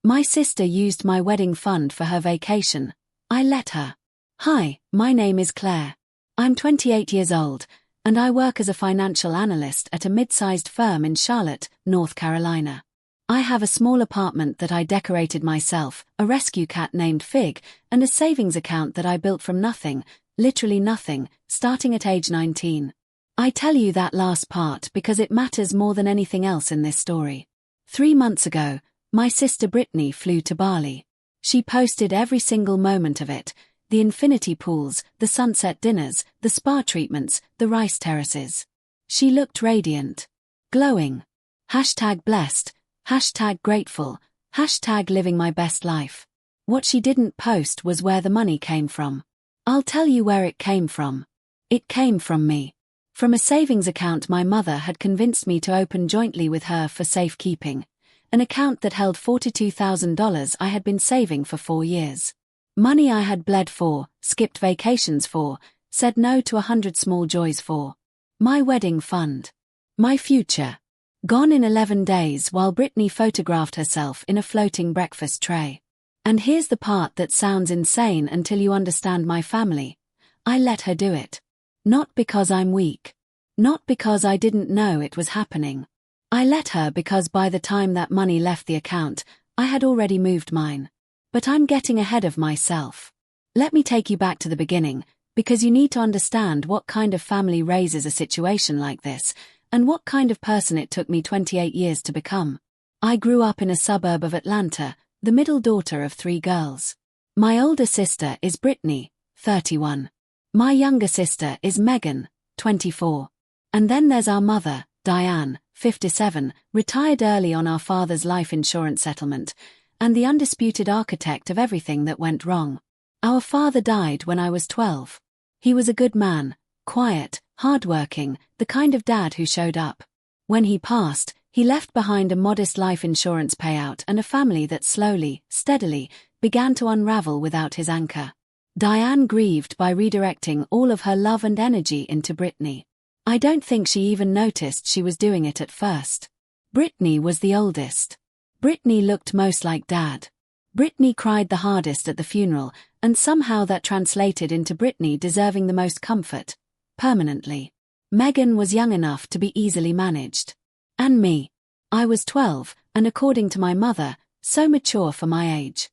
My sister used my wedding fund for her vacation. I let her. Hi, my name is Claire. I'm 28 years old, and I work as a financial analyst at a mid-sized firm in Charlotte, North Carolina. I have a small apartment that I decorated myself, a rescue cat named Fig, and a savings account that I built from nothing, literally nothing, starting at age 19. I tell you that last part because it matters more than anything else in this story. 3 months ago, my sister Brittany flew to Bali. She posted every single moment of it, the infinity pools, the sunset dinners, the spa treatments, the rice terraces. She looked radiant. Glowing. #blessed, #grateful, #living my best life. What she didn't post was where the money came from. I'll tell you where it came from. It came from me. From a savings account my mother had convinced me to open jointly with her for safekeeping. An account that held $42,000 I had been saving for 4 years. Money I had bled for, skipped vacations for, said no to 100 small joys for. My wedding fund. My future. Gone in 11 days while Brittany photographed herself in a floating breakfast tray. And here's the part that sounds insane until you understand my family. I let her do it. Not because I'm weak. Not because I didn't know it was happening. I let her because by the time that money left the account, I had already moved mine. But I'm getting ahead of myself. Let me take you back to the beginning, because you need to understand what kind of family raises a situation like this, and what kind of person it took me 28 years to become. I grew up in a suburb of Atlanta, the middle daughter of 3 girls. My older sister is Brittany, 31. My younger sister is Megan, 24. And then there's our mother, Diane, 57, retired early on our father's life insurance settlement, and the undisputed architect of everything that went wrong. Our father died when I was 12. He was a good man, quiet, hardworking, the kind of dad who showed up. When he passed, he left behind a modest life insurance payout and a family that slowly, steadily, began to unravel without his anchor. Diane grieved by redirecting all of her love and energy into Brittany. I don't think she even noticed she was doing it at first. Brittany was the oldest. Brittany looked most like Dad. Brittany cried the hardest at the funeral, and somehow that translated into Brittany deserving the most comfort, permanently. Megan was young enough to be easily managed. And me. I was 12, and according to my mother, so mature for my age.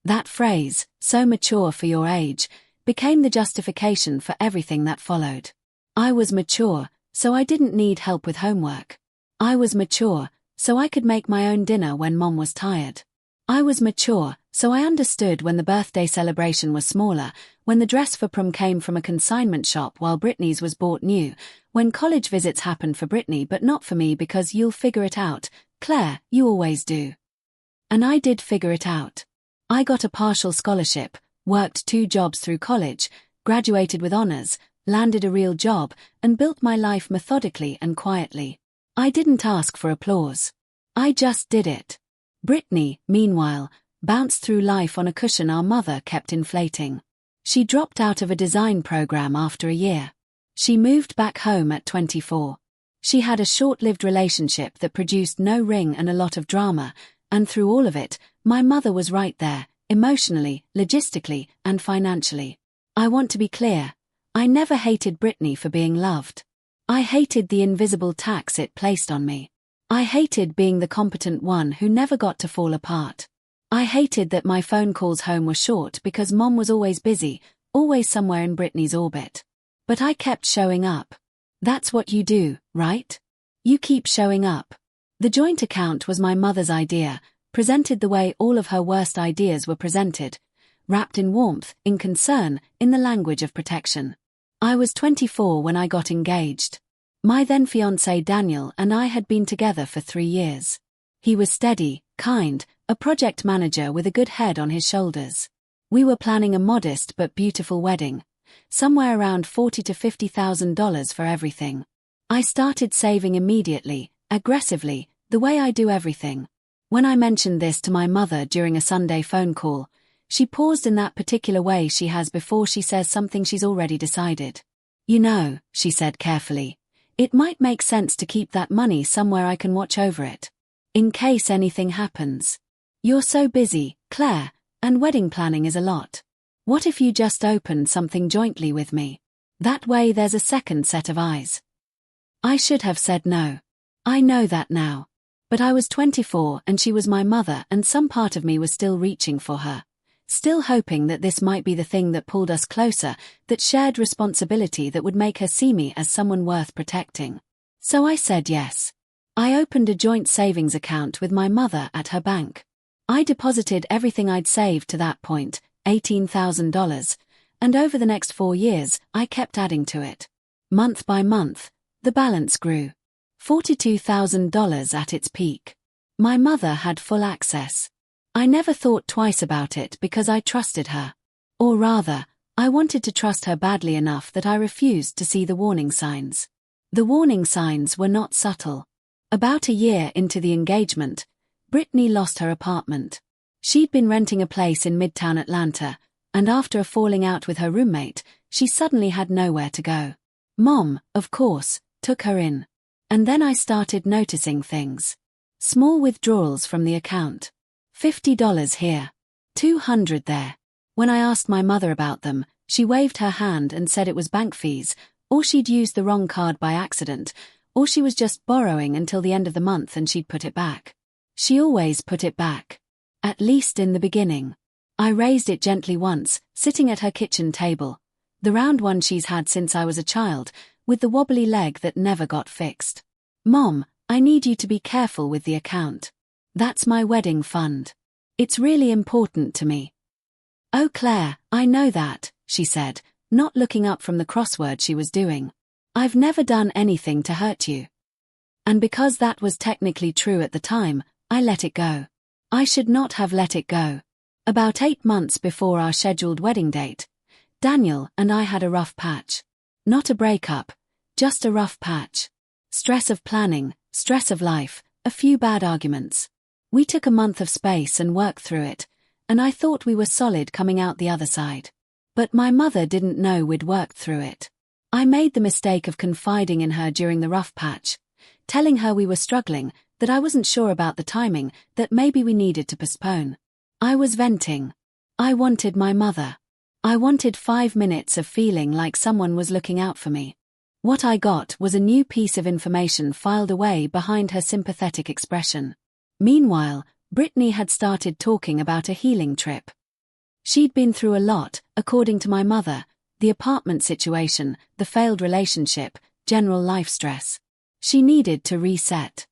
That phrase, so mature for your age, became the justification for everything that followed. I was mature, so I didn't need help with homework. I was mature, so I could make my own dinner when Mom was tired. I was mature, so I understood when the birthday celebration was smaller, when the dress for prom came from a consignment shop while Brittany's was bought new, when college visits happened for Brittany but not for me because you'll figure it out, Claire, you always do. And I did figure it out. I got a partial scholarship, worked 2 jobs through college, graduated with honors, landed a real job, and built my life methodically and quietly. I didn't ask for applause. I just did it. Brittany, meanwhile, bounced through life on a cushion our mother kept inflating. She dropped out of a design program after a year. She moved back home at 24. She had a short-lived relationship that produced no ring and a lot of drama, and through all of it, my mother was right there, emotionally, logistically, and financially. I want to be clear. I never hated Brittany for being loved. I hated the invisible tax it placed on me. I hated being the competent one who never got to fall apart. I hated that my phone calls home were short because Mom was always busy, always somewhere in Brittany's orbit. But I kept showing up. That's what you do, right? You keep showing up. The joint account was my mother's idea, presented the way all of her worst ideas were presented, wrapped in warmth, in concern, in the language of protection. I was 24 when I got engaged. My then fiancé Daniel and I had been together for 3 years. He was steady, kind, a project manager with a good head on his shoulders. We were planning a modest but beautiful wedding, somewhere around $40,000 to $50,000 for everything. I started saving immediately, aggressively, the way I do everything. When I mentioned this to my mother during a Sunday phone call, she paused in that particular way she has before she says something she's already decided. You know, she said carefully, it might make sense to keep that money somewhere I can watch over it. In case anything happens. You're so busy, Claire, and wedding planning is a lot. What if you just opened something jointly with me? That way there's a second set of eyes. I should have said no. I know that now. But I was 24 and she was my mother, and some part of me was still reaching for her. Still hoping that this might be the thing that pulled us closer, that shared responsibility that would make her see me as someone worth protecting. So I said yes. I opened a joint savings account with my mother at her bank. I deposited everything I'd saved to that point, $18,000, and over the next 4 years, I kept adding to it. Month by month, the balance grew. $42,000 at its peak. My mother had full access. I never thought twice about it because I trusted her. Or rather, I wanted to trust her badly enough that I refused to see the warning signs. The warning signs were not subtle. About a year into the engagement, Brittany lost her apartment. She'd been renting a place in Midtown Atlanta, and after a falling out with her roommate, she suddenly had nowhere to go. Mom, of course, took her in. And then I started noticing things. Small withdrawals from the account. $50 here. $200 there. When I asked my mother about them, she waved her hand and said it was bank fees, or she'd used the wrong card by accident, or she was just borrowing until the end of the month and she'd put it back. She always put it back. At least in the beginning. I raised it gently once, sitting at her kitchen table. The round one she's had since I was a child, with the wobbly leg that never got fixed. Mom, I need you to be careful with the account. That's my wedding fund. It's really important to me. Oh Claire, I know that, she said, not looking up from the crossword she was doing. I've never done anything to hurt you. And because that was technically true at the time, I let it go. I should not have let it go. About 8 months before our scheduled wedding date, Daniel and I had a rough patch. Not a breakup, just a rough patch. Stress of planning, stress of life, a few bad arguments. We took a month of space and worked through it, and I thought we were solid coming out the other side. But my mother didn't know we'd worked through it. I made the mistake of confiding in her during the rough patch, telling her we were struggling, that I wasn't sure about the timing, that maybe we needed to postpone. I was venting. I wanted my mother. I wanted 5 minutes of feeling like someone was looking out for me. What I got was a new piece of information filed away behind her sympathetic expression. Meanwhile, Brittany had started talking about a healing trip. She'd been through a lot, according to my mother, the apartment situation, the failed relationship, general life stress. She needed to reset.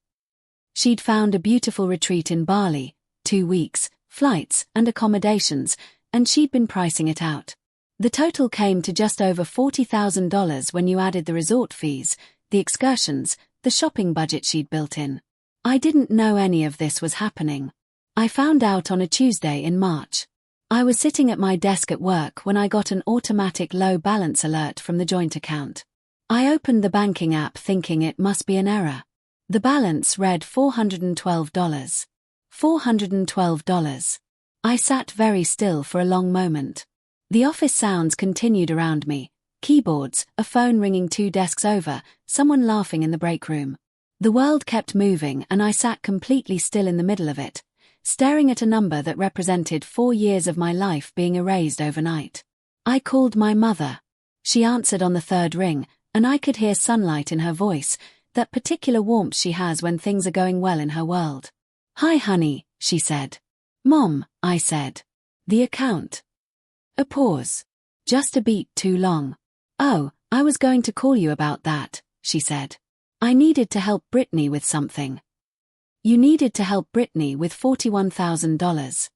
She'd found a beautiful retreat in Bali, 2 weeks, flights and accommodations, and she'd been pricing it out. The total came to just over $40,000 when you added the resort fees, the excursions, the shopping budget she'd built in. I didn't know any of this was happening. I found out on a Tuesday in March. I was sitting at my desk at work when I got an automatic low balance alert from the joint account. I opened the banking app thinking it must be an error. The balance read $412. $412. I sat very still for a long moment. The office sounds continued around me, keyboards, a phone ringing 2 desks over, someone laughing in the break room. The world kept moving and I sat completely still in the middle of it, staring at a number that represented 4 years of my life being erased overnight. I called my mother. She answered on the 3rd ring, and I could hear sunlight in her voice, that particular warmth she has when things are going well in her world. "Hi honey," she said. "Mom," I said. "The account." A pause. Just a beat too long. "Oh, I was going to call you about that," she said. "I needed to help Brittany with something." "You needed to help Brittany with $41,000.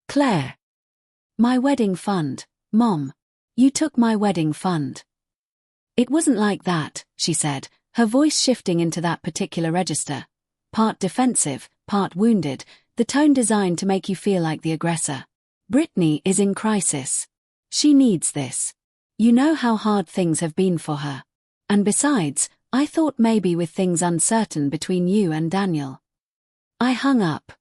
Claire. My wedding fund, Mom. You took my wedding fund." "It wasn't like that," she said, her voice shifting into that particular register. Part defensive, part wounded, the tone designed to make you feel like the aggressor. "Brittany is in crisis. She needs this. You know how hard things have been for her. And besides, I thought maybe with things uncertain between you and Daniel." I hung up.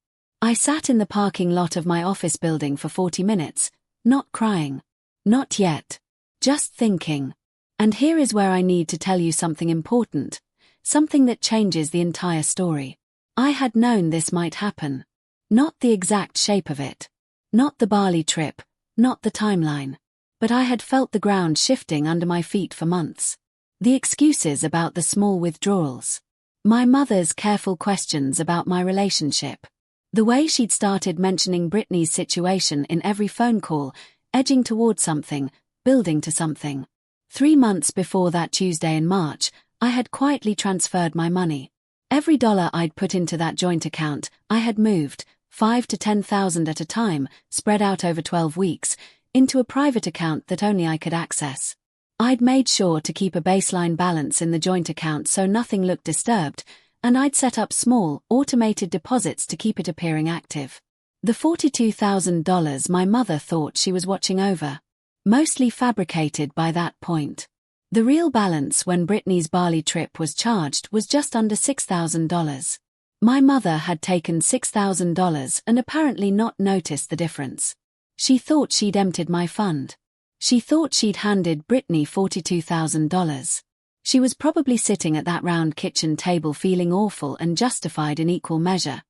I sat in the parking lot of my office building for 40 minutes, not crying. Not yet. Just thinking. And here is where I need to tell you something important, something that changes the entire story. I had known this might happen. Not the exact shape of it. Not the Bali trip, not the timeline. But I had felt the ground shifting under my feet for months. The excuses about the small withdrawals. My mother's careful questions about my relationship. The way she'd started mentioning Brittany's situation in every phone call, edging toward something, building to something. 3 months before that Tuesday in March, I had quietly transferred my money. Every dollar I'd put into that joint account, I had moved, 5 to 10,000 at a time, spread out over 12 weeks, into a private account that only I could access. I'd made sure to keep a baseline balance in the joint account so nothing looked disturbed, and I'd set up small, automated deposits to keep it appearing active. The $42,000 my mother thought she was watching over. Mostly fabricated by that point. The real balance when Brittany's Bali trip was charged was just under $6,000. My mother had taken $6,000 and apparently not noticed the difference. She thought she'd emptied my fund. She thought she'd handed Brittany $42,000. She was probably sitting at that round kitchen table feeling awful and justified in equal measure,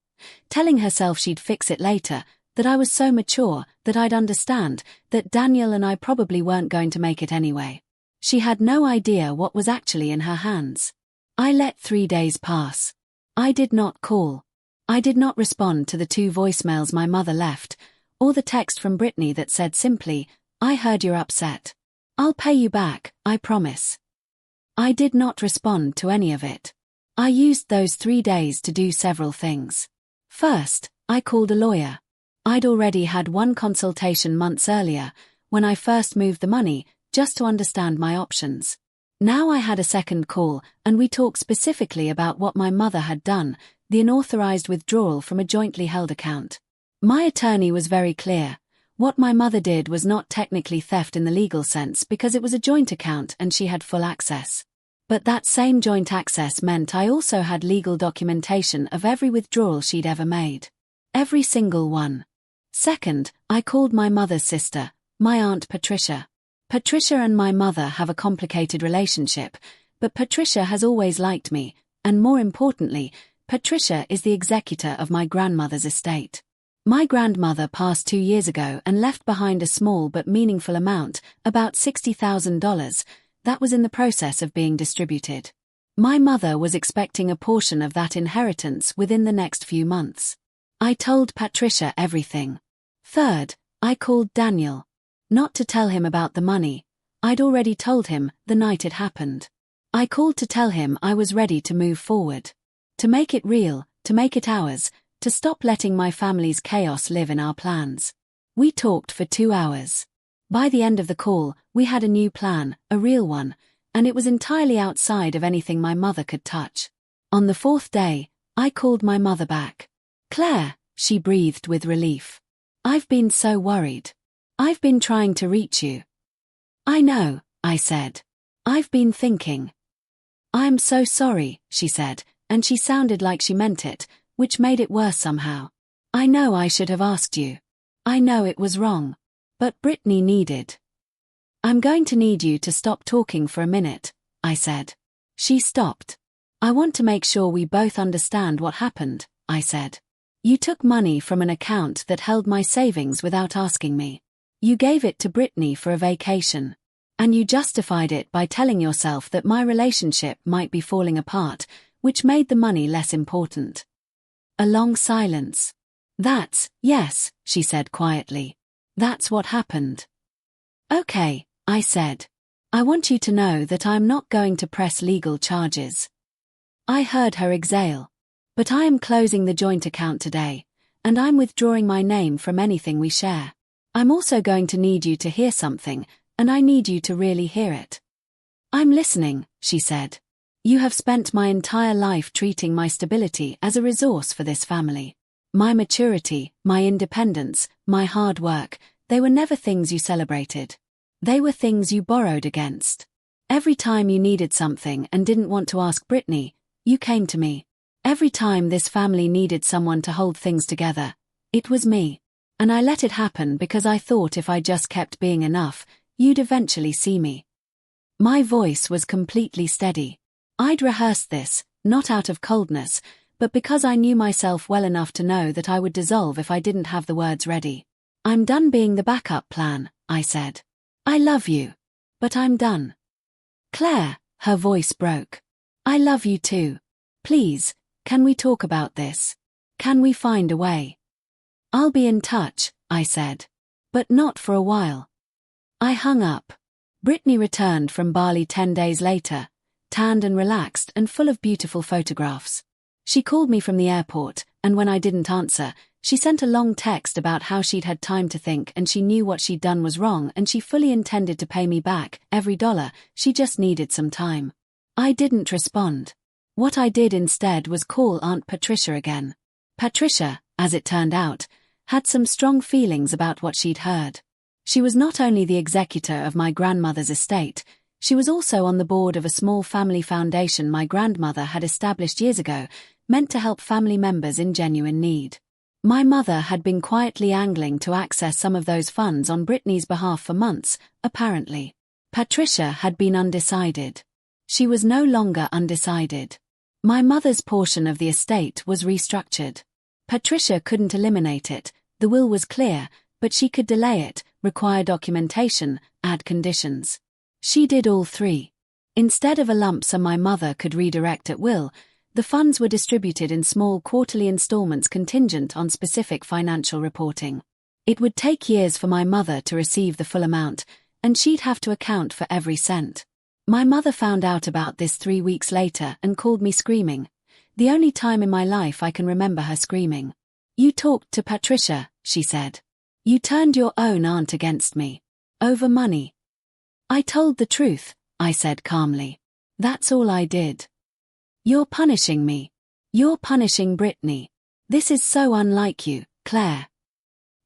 telling herself she'd fix it later, that I was so mature, that I'd understand, that Daniel and I probably weren't going to make it anyway. She had no idea what was actually in her hands. I let 3 days pass. I did not call. I did not respond to the 2 voicemails my mother left, or the text from Brittany that said simply, "I heard you're upset. I'll pay you back, I promise." I did not respond to any of it. I used those 3 days to do several things. First, I called a lawyer. I'd already had one consultation months earlier, when I first moved the money, just to understand my options. Now I had a second call, and we talked specifically about what my mother had done, the unauthorized withdrawal from a jointly held account. My attorney was very clear. What my mother did was not technically theft in the legal sense because it was a joint account and she had full access. But that same joint access meant I also had legal documentation of every withdrawal she'd ever made. Every single one. Second, I called my mother's sister, my Aunt Patricia. Patricia and my mother have a complicated relationship, but Patricia has always liked me, and more importantly, Patricia is the executor of my grandmother's estate. My grandmother passed 2 years ago and left behind a small but meaningful amount, about $60,000, that was in the process of being distributed. My mother was expecting a portion of that inheritance within the next few months. I told Patricia everything. Third, I called Daniel. Not to tell him about the money. I'd already told him the night it happened. I called to tell him I was ready to move forward. To make it real, to make it ours, to stop letting my family's chaos live in our plans. We talked for 2 hours. By the end of the call, we had a new plan, a real one, and it was entirely outside of anything my mother could touch. On the 4th day, I called my mother back. "Claire," she breathed with relief. "I've been so worried. I've been trying to reach you." "I know," I said. "I've been thinking." "I'm so sorry," she said, and she sounded like she meant it, which made it worse somehow. "I know I should have asked you. I know it was wrong. But Brittany needed." "I'm going to need you to stop talking for a minute," I said. She stopped. "I want to make sure we both understand what happened," I said. "You took money from an account that held my savings without asking me. You gave it to Brittany for a vacation. And you justified it by telling yourself that my relationship might be falling apart, which made the money less important." A long silence. Yes, she said quietly. "That's what happened." "Okay," I said. "I want you to know that I'm not going to press legal charges." I heard her exhale. "But I am closing the joint account today, and I'm withdrawing my name from anything we share. I'm also going to need you to hear something, and I need you to really hear it." "I'm listening," she said. "You have spent my entire life treating my stability as a resource for this family. My maturity, my independence, my hard work, they were never things you celebrated. They were things you borrowed against. Every time you needed something and didn't want to ask Brittany, you came to me. Every time this family needed someone to hold things together, it was me. And I let it happen because I thought if I just kept being enough, you'd eventually see me." My voice was completely steady. I'd rehearsed this, not out of coldness, but because I knew myself well enough to know that I would dissolve if I didn't have the words ready. I'm done being the backup plan, I said. I love you. But I'm done. Claire, her voice broke. I love you too. Please, can we talk about this? Can we find a way? I'll be in touch, I said. But not for a while. I hung up. Brittany returned from Bali 10 days later, tanned and relaxed and full of beautiful photographs. She called me from the airport, and when I didn't answer, she sent a long text about how she'd had time to think and she knew what she'd done was wrong and she fully intended to pay me back every dollar, she just needed some time. I didn't respond. What I did instead was call Aunt Patricia again. Patricia, as it turned out, had some strong feelings about what she'd heard. She was not only the executor of my grandmother's estate, she was also on the board of a small family foundation my grandmother had established years ago, meant to help family members in genuine need. My mother had been quietly angling to access some of those funds on Brittany's behalf for months, apparently. Patricia had been undecided. She was no longer undecided. My mother's portion of the estate was restructured. Patricia couldn't eliminate it, the will was clear, but she could delay it, require documentation, add conditions. She did all three. Instead of a lump sum my mother could redirect at will, the funds were distributed in small quarterly installments contingent on specific financial reporting. It would take years for my mother to receive the full amount, and she'd have to account for every cent. My mother found out about this 3 weeks later and called me screaming. The only time in my life I can remember her screaming. You talked to Patricia, she said. You turned your own aunt against me. Over money. I told the truth, I said calmly. That's all I did. You're punishing me. You're punishing Brittany. This is so unlike you, Claire.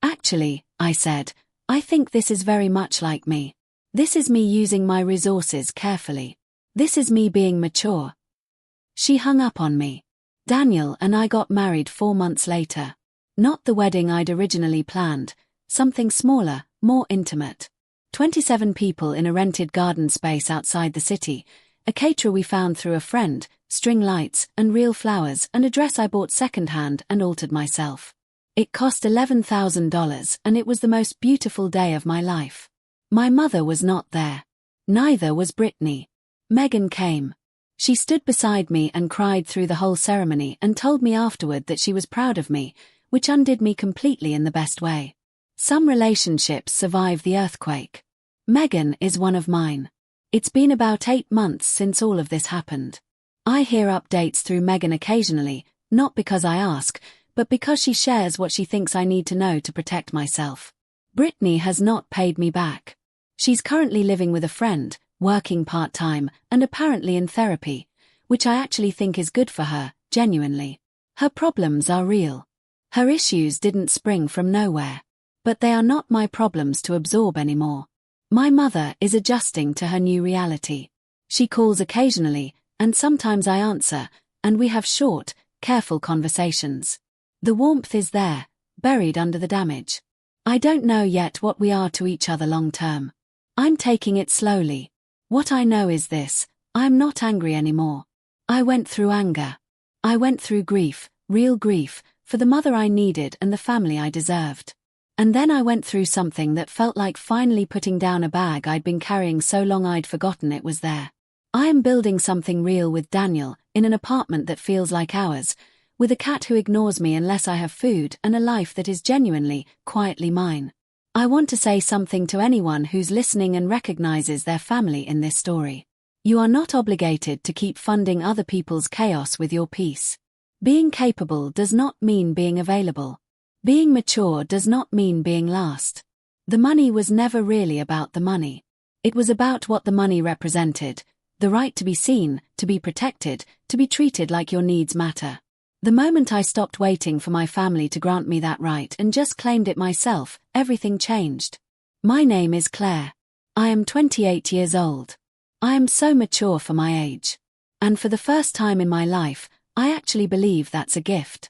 Actually, I said, I think this is very much like me. This is me using my resources carefully. This is me being mature. She hung up on me. Daniel and I got married 4 months later. Not the wedding I'd originally planned, something smaller, more intimate. 27 people in a rented garden space outside the city, a caterer we found through a friend, string lights and real flowers, and a dress I bought secondhand and altered myself. It cost $11,000 and it was the most beautiful day of my life. My mother was not there. Neither was Brittany. Megan came. She stood beside me and cried through the whole ceremony and told me afterward that she was proud of me, which undid me completely in the best way. Some relationships survive the earthquake. Megan is one of mine. It's been about 8 months since all of this happened. I hear updates through Megan occasionally, not because I ask, but because she shares what she thinks I need to know to protect myself. Brittany has not paid me back. She's currently living with a friend, working part-time, and apparently in therapy, which I actually think is good for her, genuinely. Her problems are real. Her issues didn't spring from nowhere. But they are not my problems to absorb anymore. My mother is adjusting to her new reality. She calls occasionally, and sometimes I answer, and we have short, careful conversations. The warmth is there, buried under the damage. I don't know yet what we are to each other long term. I'm taking it slowly. What I know is this, I'm not angry anymore. I went through anger. I went through grief, real grief, for the mother I needed and the family I deserved. And then I went through something that felt like finally putting down a bag I'd been carrying so long I'd forgotten it was there. I am building something real with Daniel, in an apartment that feels like ours, with a cat who ignores me unless I have food and a life that is genuinely, quietly mine. I want to say something to anyone who's listening and recognizes their family in this story. You are not obligated to keep funding other people's chaos with your peace. Being capable does not mean being available. Being mature does not mean being last. The money was never really about the money. It was about what the money represented, the right to be seen, to be protected, to be treated like your needs matter. The moment I stopped waiting for my family to grant me that right and just claimed it myself, everything changed. My name is Claire. I am 28 years old. I am so mature for my age. And for the first time in my life, I actually believe that's a gift.